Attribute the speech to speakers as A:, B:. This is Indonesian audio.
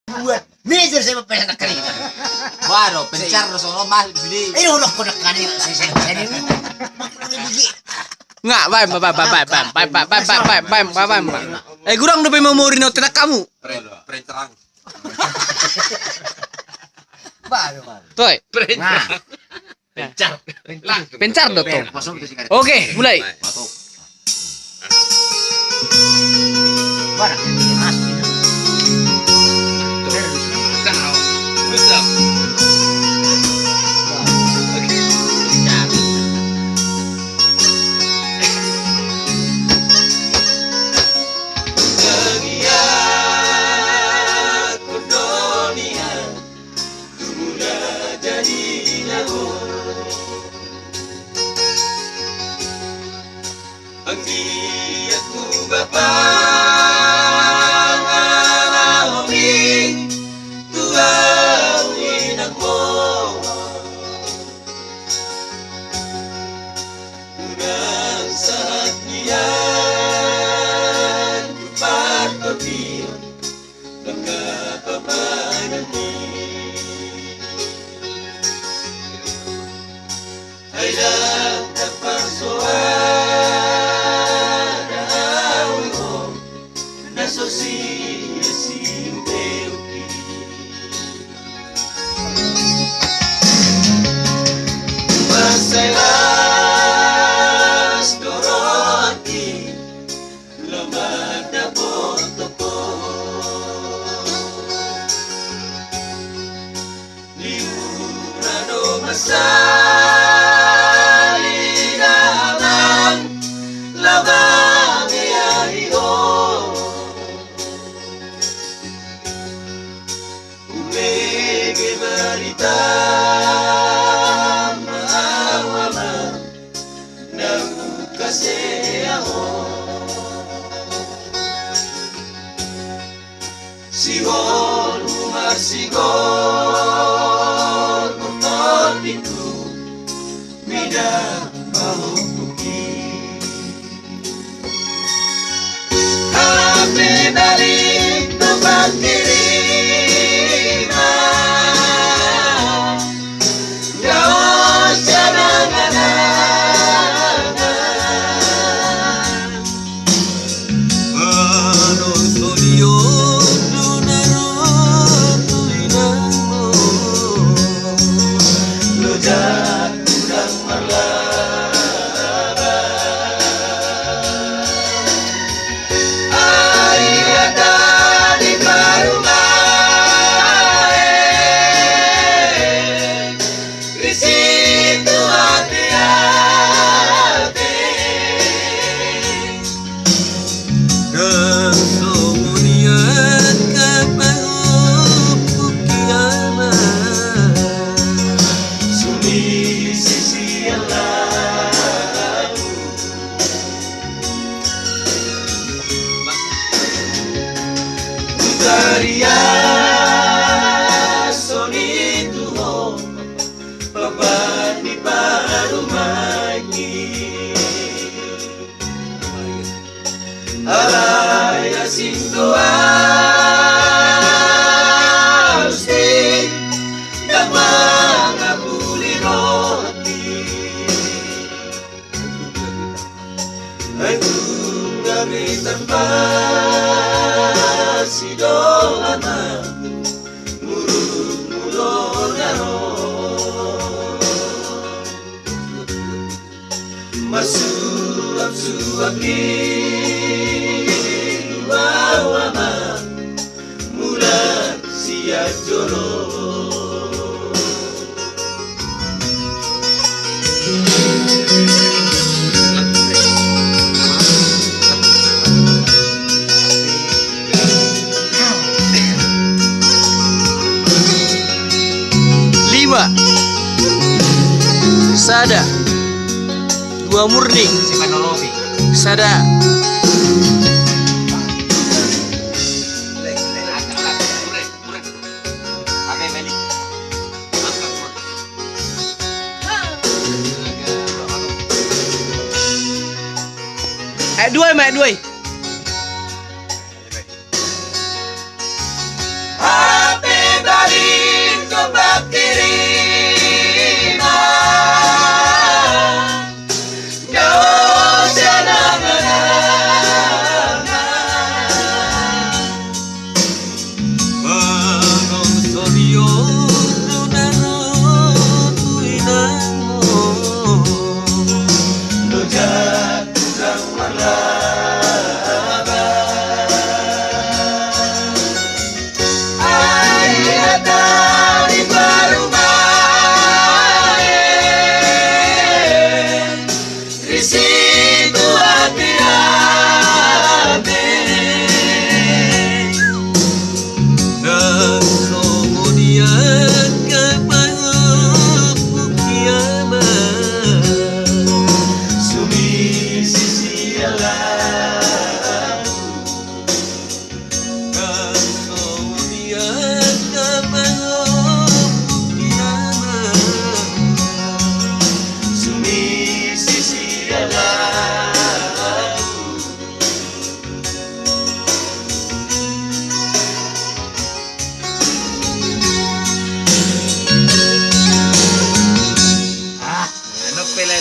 A: buat meja saya pesan kali.
B: Baru pencar sono mas beli.
A: Ini udah kena kali saya ini.
C: Nggak, bam. Gurang udah memori no tenak kamu.
B: Pencerang.
A: Baru.
C: Toy.
A: Nah,
C: Pencar dotong.
B: Masuk itu singkat.
C: Oke, mulai.
B: Masuk.
A: barang yang mas.
D: Aku bapang alamin Tuhan inakmu Unang saat niyan Kupatotin Pagkapamanani Ay lang tapagsuan Masailas doroti lemah na botoko liurado masali dalam labang iariho umege barita Sigol umar sigol motor itu mida mau pergi Happy balik tempat diri jauh Alaya sintual si dan mga buliroti ay kung gamitan pa si dolana murug-mulog na masuap-suap ni Wawama mula siap jolo
C: Lima Sada Dua murni Sada dua.